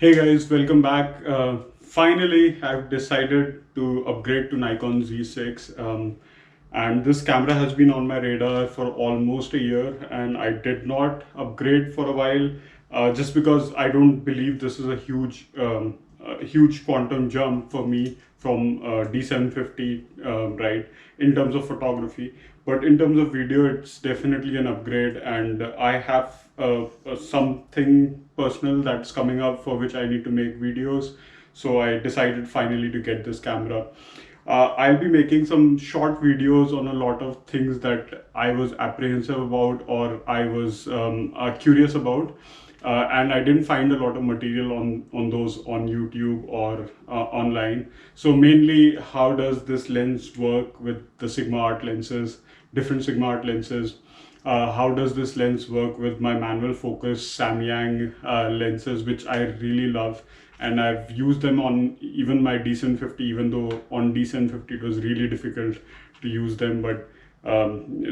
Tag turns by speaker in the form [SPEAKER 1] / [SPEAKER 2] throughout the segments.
[SPEAKER 1] Hey guys, welcome back. Finally, I've decided to upgrade to Nikon Z6, and this camera has been on my radar for almost a year, and I did not upgrade for a while, just because I don't believe this is a huge quantum jump for me from D750, right, in terms of photography. But in terms of video, it's definitely an upgrade, and I have something personal that's coming up for which I need to make videos. So I decided finally to get this camera. I'll be making some short videos on a lot of things that I was apprehensive about or I was curious about. And I didn't find a lot of material on those on YouTube or online. So mainly, how does this lens work with the Sigma Art lenses, different Sigma Art lenses? How does this lens work with my manual focus Samyang lenses, which I really love, and I've used them on even my D750, even though on D750 it was really difficult to use them. But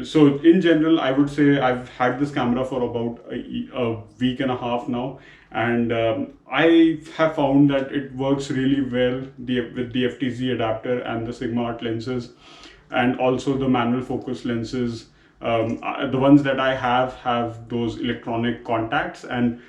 [SPEAKER 1] so in general, I would say I've had this camera for about a week and a half now, and I have found that it works really well with the FTZ adapter and the Sigma Art lenses, and also the manual focus lenses. The ones that I have those electronic contacts, and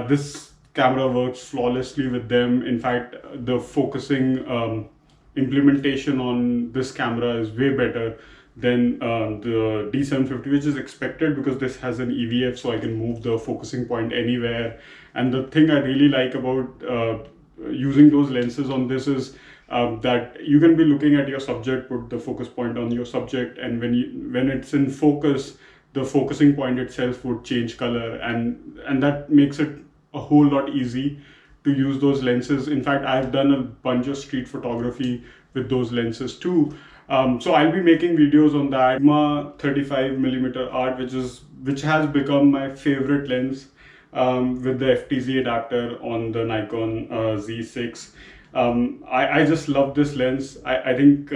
[SPEAKER 1] this camera works flawlessly with them. In fact, the focusing implementation on this camera is way better than the D750, which is expected because this has an EVF, so I can move the focusing point anywhere. And the thing I really like about using those lenses on this is that you can be looking at your subject, put the focus point on your subject, and when it's in focus, the focusing point itself would change color, and that makes it a whole lot easy to use those lenses. In fact, I've done a bunch of street photography with those lenses too. So I'll be making videos on that. Sigma 35mm art, which has become my favorite lens, with the FTZ adapter on the Nikon Z6. I just love this lens. I think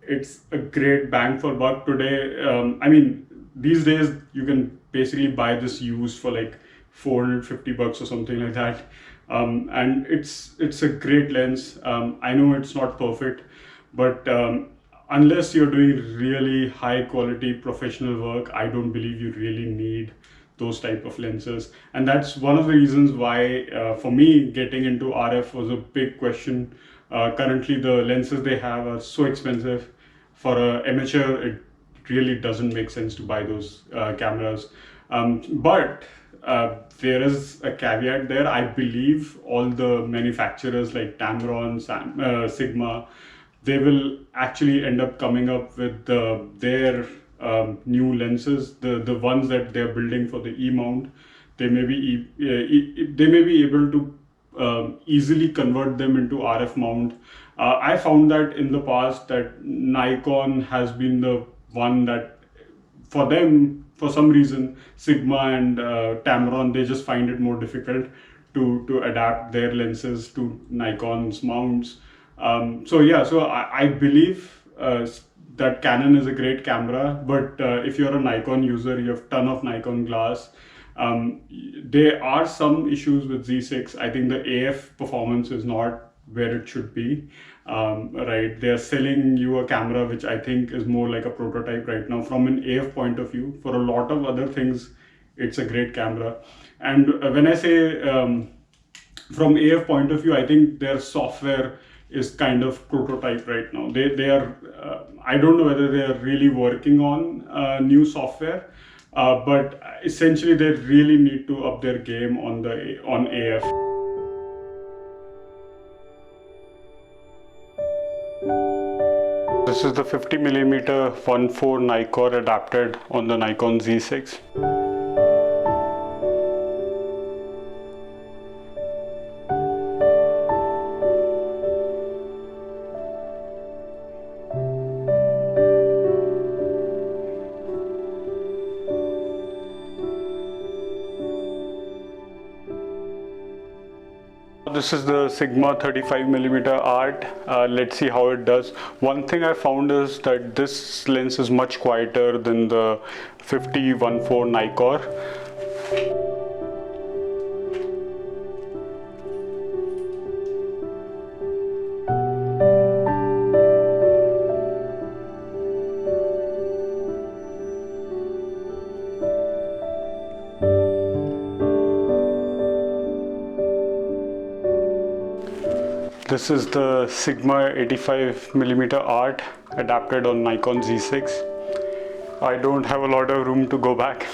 [SPEAKER 1] it's a great bang for buck today. I mean, these days you can basically buy this used for like 450 bucks or something like that. And it's a great lens. I know it's not perfect, but unless you're doing really high quality professional work, I don't believe you really need those type of lenses. And that's one of the reasons why for me getting into RF was a big question. Currently the lenses they have are so expensive. For an amateur, it really doesn't make sense to buy those cameras. But there is a caveat there. I believe all the manufacturers like Tamron, Sigma, they will actually end up coming up with their new lenses, the ones that they're building for the E mount. They may be able to easily convert them into RF mount. I found that in the past that Nikon has been the one that, for them, for some reason, Sigma and Tamron, they just find it more difficult to adapt their lenses to Nikon's mounts. So yeah, so I believe that Canon is a great camera, but if you're a Nikon user, you have ton of Nikon glass. There are some issues with Z6. I think the AF performance is not where it should be. Right, they're selling you a camera which I think is more like a prototype right now from an AF point of view. For a lot of other things, it's a great camera. And when I say from AF point of view, I think their software is kind of prototype right now. They are I don't know whether they are really working on new software, but essentially they really need to up their game on AF. This is the 50mm f1.4 Nikkor adapted on the Nikon Z6. This is the Sigma 35mm art. Let's see how it does. One thing I found is that this lens is much quieter than the 50-1.4 Nikkor. This is the Sigma 85mm art adapted on Nikon Z6. I don't have a lot of room to go back,